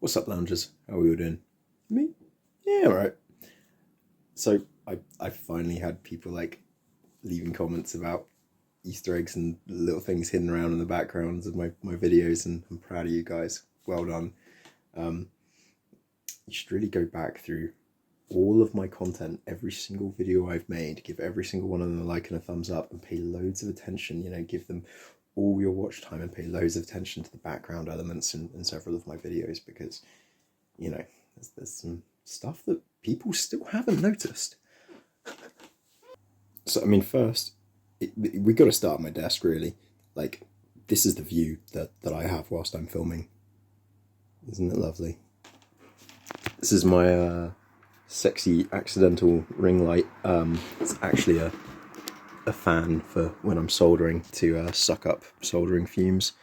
What's up, loungers? How are we all doing? Me? Yeah, right. So I finally had people like leaving comments about Easter eggs and little things hidden around in the backgrounds of my videos, and I'm proud of you guys. Well done. You should really go back through all of my content, every single video I've made, give every single one of them a like and a thumbs up, and pay loads of attention. Give them all your watch time and pay loads of attention to the background elements in several of my videos, because there's some stuff that people still haven't noticed. So first we got to start at my desk, really. Like, this is the view that I have whilst I'm filming. Isn't it lovely? This is my sexy accidental ring light. It's actually a fan for when I'm soldering, to suck up soldering fumes.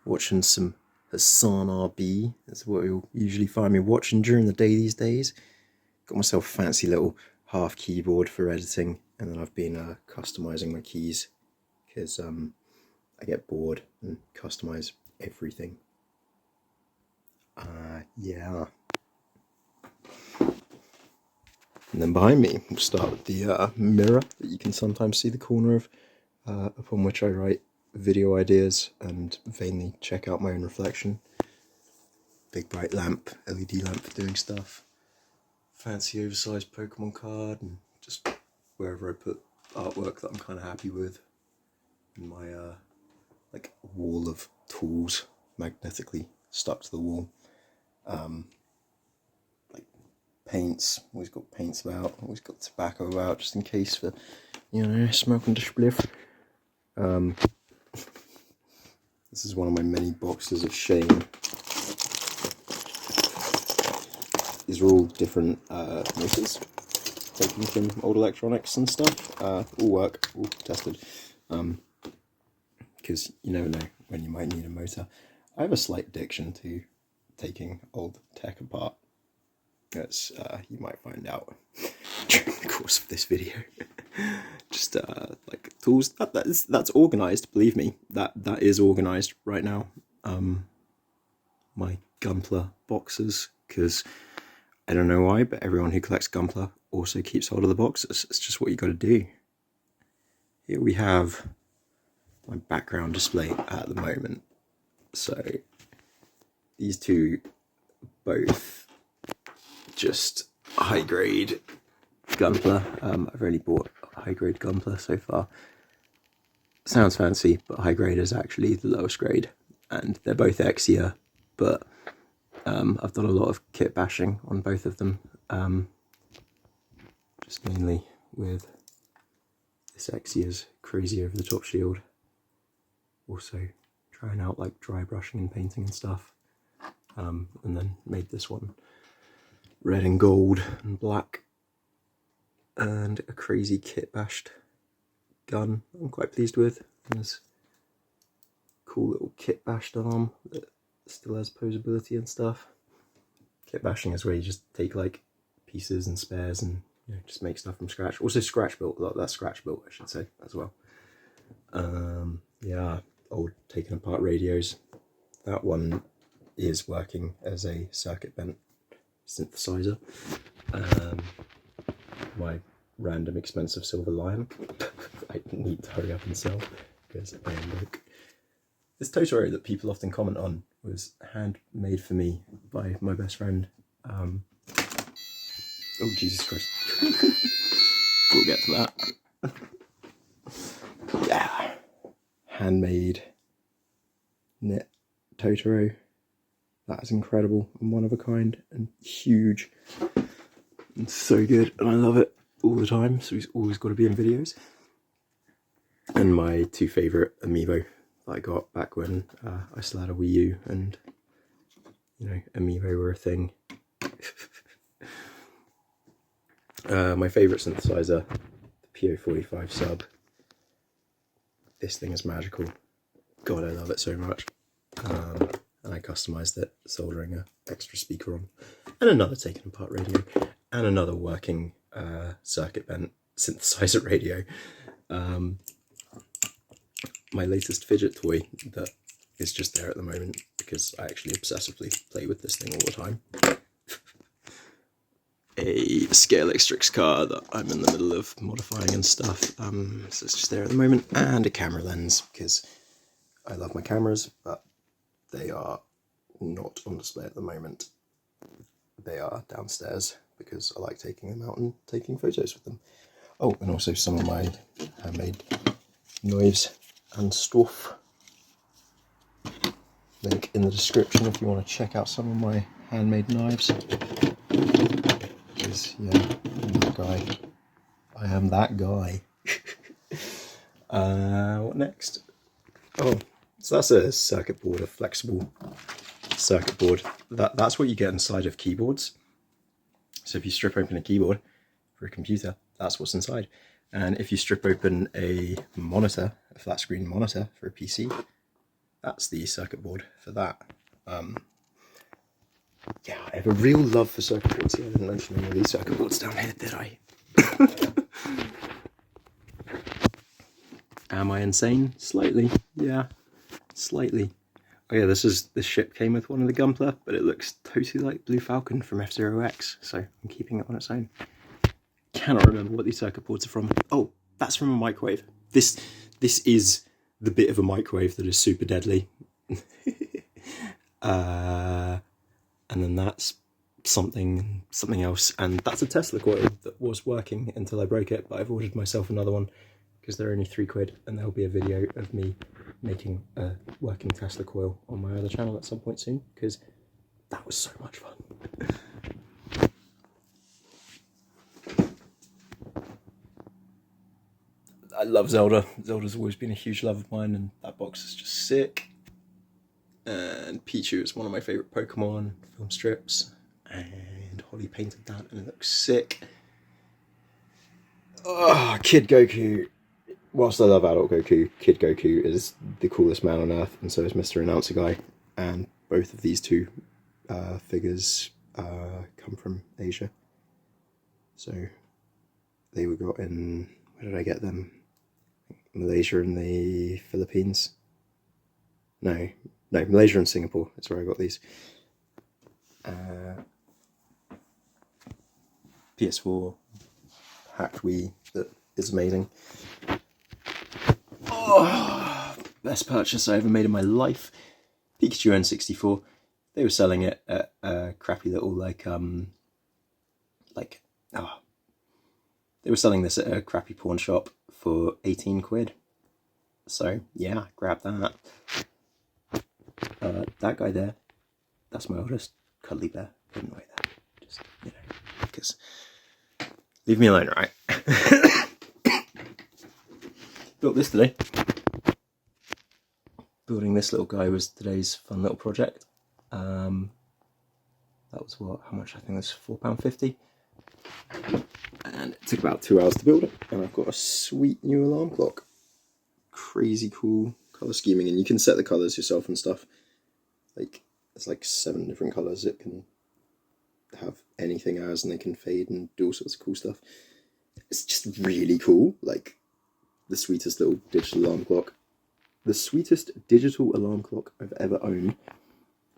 Watching some Hassan RB, that's what you'll usually find me watching during the day these days. Got myself a fancy little half keyboard for editing, and then I've been customizing my keys, because I get bored and customize everything. Yeah. And then behind me, we'll start with the mirror that you can sometimes see the corner of, upon which I write video ideas and vainly check out my own reflection. Big bright lamp, LED lamp for doing stuff. Fancy oversized Pokemon card, and just wherever I put artwork that I'm kind of happy with. And my like wall of tools magnetically stuck to the wall. Like paints, always got paints about, always got tobacco about, just in case for, smoking the spliff. This is one of my many boxes of shame. These are all different motors taken from old electronics and stuff. All work, all tested. Because you never know when you might need a motor. I have a slight addiction to taking old tech apart, as you might find out during the course of this video. Just like tools, that's organised, believe me, that is organised right now. My Gunpla boxes, because I don't know why, but everyone who collects Gunpla also keeps hold of the boxes. It's just what you got to do. Here we have my background display at the moment. So these two, both just high grade Gunpla. I've only bought high grade Gunpla so far. Sounds fancy, but high grade is actually the lowest grade, and they're both Exia, but I've done a lot of kit bashing on both of them, just mainly with this Exia's crazy over the top shield. Also trying out like dry brushing and painting and stuff, and then made this one red and gold and black, and a crazy kit bashed gun I'm quite pleased with. And this cool little kit bashed arm that still has posability and stuff. Kit bashing is where you just take like pieces and spares and just make stuff from scratch. Also scratch built, that's scratch built I should say as well. Yeah, old taken apart radios. That one is working as a circuit bent synthesizer. My random expensive silver lion I need to hurry up and sell, because I am broke. This Totoro that people often comment on was handmade for me by my best friend. Oh, Jesus Christ. We'll get to that. Yeah. Handmade knit Totoro. That is incredible and one of a kind and huge. And so good, and I love it all the time, so he's always got to be in videos. And my two favourite amiibo that I got back when I still had a Wii U and amiibo were a thing. My favourite synthesizer, the PO45 sub. This thing is magical. God, I love it so much. And I customised it, soldering an extra speaker on, and another taken apart radio, and another working circuit bent synthesizer radio. My latest fidget toy that is just there at the moment because I actually obsessively play with this thing all the time. A Scale X car that I'm in the middle of modifying and stuff, so it's just there at the moment, and a camera lens because I love my cameras, but they are not on display at the moment. They are downstairs because I like taking them out and taking photos with them. Oh, and also some of my handmade knives and stuff. Link in the description if you want to check out some of my handmade knives. Because, yeah, I'm that guy. I am that guy. What next? Oh, so that's a circuit board, a flexible circuit board. That's what you get inside of keyboards. So if you strip open a keyboard for a computer, that's what's inside. And if you strip open a monitor, a flat screen monitor for a PC, that's the circuit board for that. Yeah, I have a real love for circuit boards. I didn't mention any of these circuit boards down here, did I? Am I insane? Slightly. Yeah, slightly. Oh yeah, this ship came with one of the Gunpla, but it looks totally like Blue Falcon from F-Zero X, so I'm keeping it on its own. Cannot remember what these circuit boards are from. Oh, that's from a microwave. This is the bit of a microwave that is super deadly. And then that's something else, and that's a Tesla coil that was working until I broke it, but I've ordered myself another one because they're only £3, and there'll be a video of me making a working Tesla coil on my other channel at some point soon, because that was so much fun. I love Zelda. Zelda's always been a huge love of mine, and that box is just sick. And Pichu is one of my favourite Pokemon film strips, and Holly painted that and it looks sick. Oh, Kid Goku. Whilst I love adult Goku, Kid Goku is the coolest man on earth, and so is Mr. Announcer Guy. And both of these two figures come from Asia. So they were got in, where did I get them? Malaysia and the Philippines. No, Malaysia and Singapore is where I got these. PS4 hacked Wii that is amazing. Oh, best purchase I ever made in my life. Pikachu N64. They were selling it at a crappy little they were selling this at a crappy pawn shop for £18. So yeah, grab that. That guy there, that's my oldest cuddly bear. Hidden away there. Just, because leave me alone, right? Built this today. Building this little guy was today's fun little project. That was how much? I think it was £4.50. And it took about 2 hours to build it. And I've got a sweet new alarm clock. Crazy cool colour scheming, and you can set the colours yourself and stuff. There's 7 different colours it can have anything as, and they can fade and do all sorts of cool stuff. It's just really cool. The sweetest little digital alarm clock. The sweetest digital alarm clock I've ever owned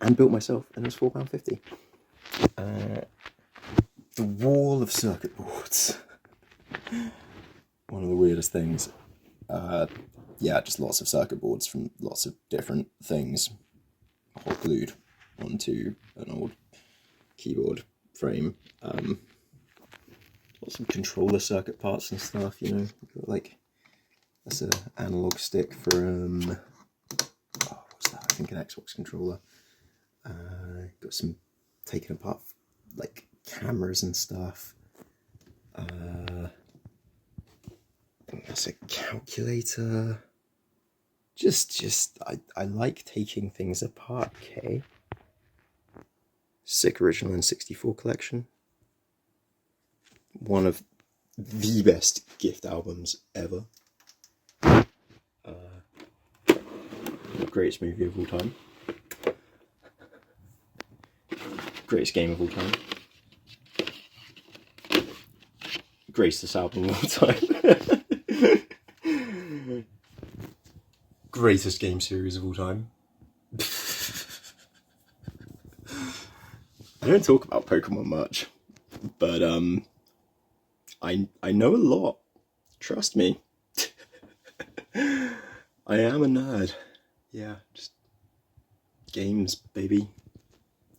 and built myself, and it was £4.50. The wall of circuit boards. One of the weirdest things. Yeah, just lots of circuit boards from lots of different things, hot glued onto an old keyboard frame. Lots of controller circuit parts and stuff, that's an analog stick from, what's that? I think an Xbox controller. Got some taken apart, cameras and stuff. That's a calculator. I like taking things apart, okay? Sick original N64 collection. One of the best gift albums ever. Greatest movie of all time. Greatest game of all time. Greatest album of all time. Greatest game series of all time. I don't talk about Pokemon much, but I know a lot. Trust me. I am a nerd. Yeah, just games, baby.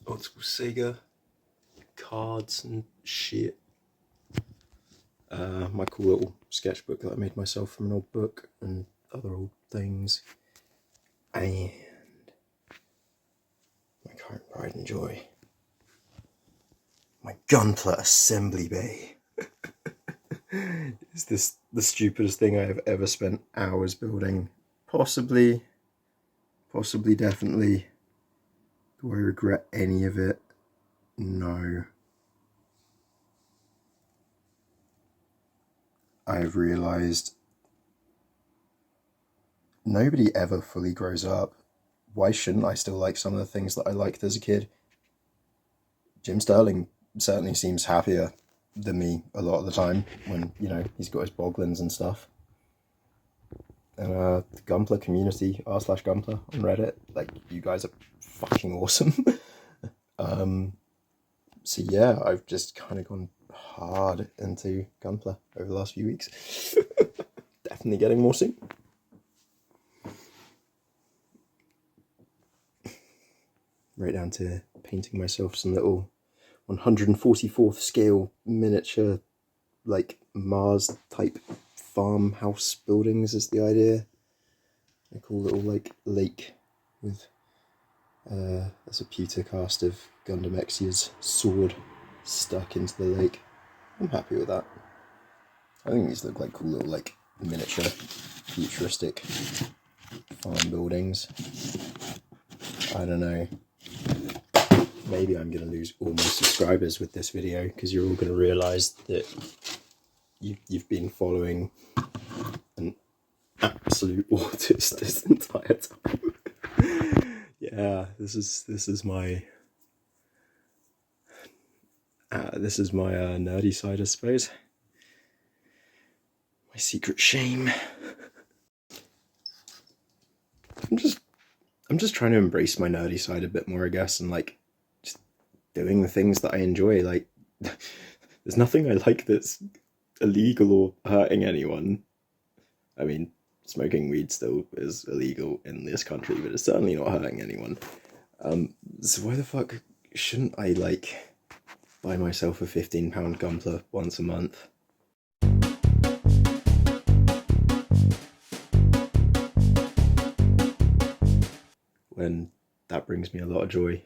Old school Sega, cards and shit. My cool little sketchbook that I made myself from an old book and other old things. And my current pride and joy. My Gunpla assembly bay. Is this the stupidest thing I have ever spent hours building? Possibly, definitely. Do I regret any of it? No. I've realised nobody ever fully grows up. Why shouldn't I still like some of the things that I liked as a kid? Jim Sterling certainly seems happier than me a lot of the time when, you know, he's got his boglins and stuff. And the Gunpla community, r/Gunpla on Reddit, like, you guys are fucking awesome. So yeah, I've just kind of gone hard into Gunpla over the last few weeks. Definitely getting more soon. Right down to painting myself some little 144th scale miniature, like, Mars type farmhouse buildings is the idea. A cool little, like, lake with there's a pewter cast of Gundam Exia's sword stuck into the lake. I'm happy with that. I think these look like cool little, like, miniature futuristic farm buildings. I don't know. Maybe I'm going to lose all my subscribers with this video because you're all going to realise that you've been following an absolute autist this entire time. Yeah, this is my nerdy side, I suppose. My secret shame. I'm just trying to embrace my nerdy side a bit more, I guess, and, like, just doing the things that I enjoy. Like, there's nothing I like that's illegal or hurting anyone. I mean, smoking weed still is illegal in this country, but it's certainly not hurting anyone. So why the fuck shouldn't I, like, buy myself a £15 Gunpla once a month? When that brings me a lot of joy.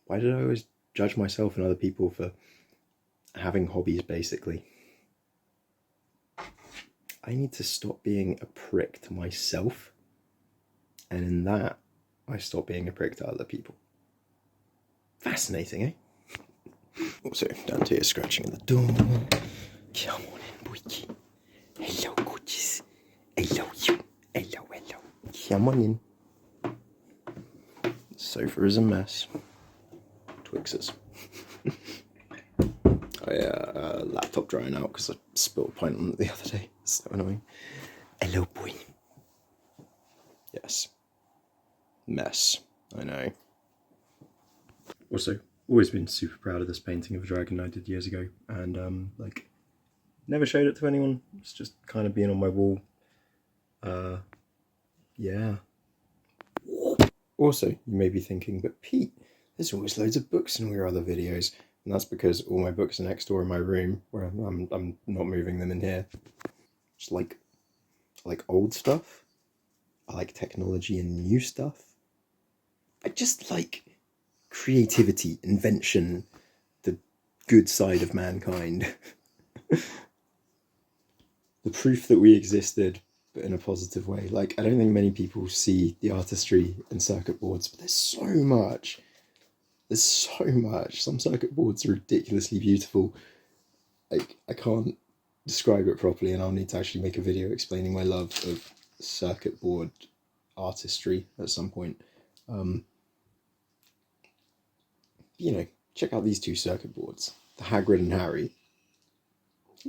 Why did I always judge myself and other people for having hobbies, basically? I need to stop being a prick to myself, and in that, I stop being a prick to other people. Fascinating, eh? Also, Dante is scratching at the door. Come on in, boyki. Hello, coaches. Hello, you. Hello. Come on in. Sofa is a mess. Twixes. Laptop drying out because I spilled a pint on it the other day. So annoying. Hello, boy. Yes. Mess. I know. Also, always been super proud of this painting of a dragon I did years ago, and like, never showed it to anyone. It's just kind of being on my wall. Yeah. Also, you may be thinking, but Pete, there's always loads of books in all your other videos. And that's because all my books are next door in my room, where I'm not moving them in here. Just like old stuff. I like technology and new stuff. I just like creativity, invention, the good side of mankind. The proof that we existed, but in a positive way. Like, I don't think many people see the artistry in circuit boards, but there's so much. There's so much. Some circuit boards are ridiculously beautiful. Like, I can't describe it properly, and I'll need to actually make a video explaining my love of circuit board artistry at some point. You know, check out these two circuit boards. The Hagrid and Harry.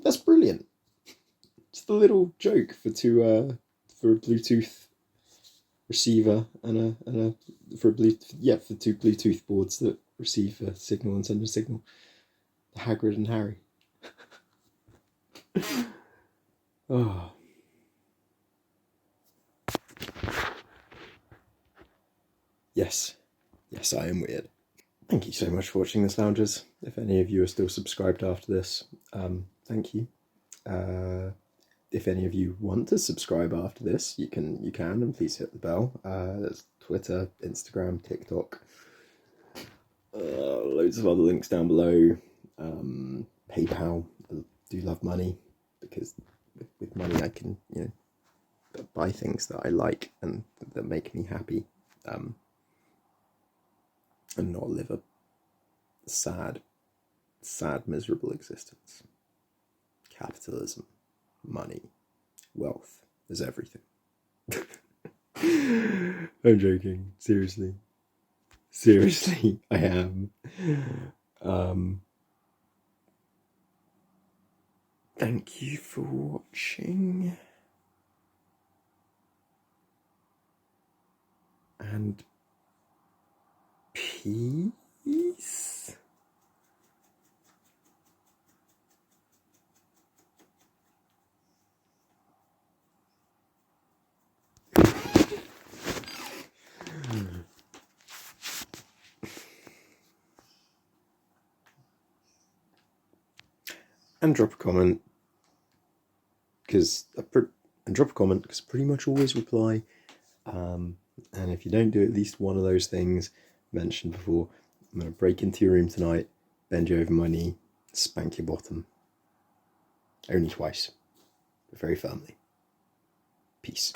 That's brilliant. Just a little joke for a Bluetooth receiver and for two Bluetooth boards that receive a signal and send a signal. Hagrid and Harry. Oh. Yes, I am weird. Thank you so much for watching this, loungers. If any of you are still subscribed after this, thank you. If any of you want to subscribe after this, you can, and please hit the bell. There's Twitter, Instagram, TikTok, loads of other links down below. PayPal. I do love money, because with money I can, buy things that I like and that make me happy, and not live a sad, miserable existence. Capitalism, money, wealth is everything. I'm joking. Seriously, I am. Thank you for watching, and peace. And drop a comment, because I pretty much always reply. And if you don't do at least one of those things mentioned before, I'm going to break into your room tonight, bend you over my knee, spank your bottom. Only twice, but very firmly. Peace.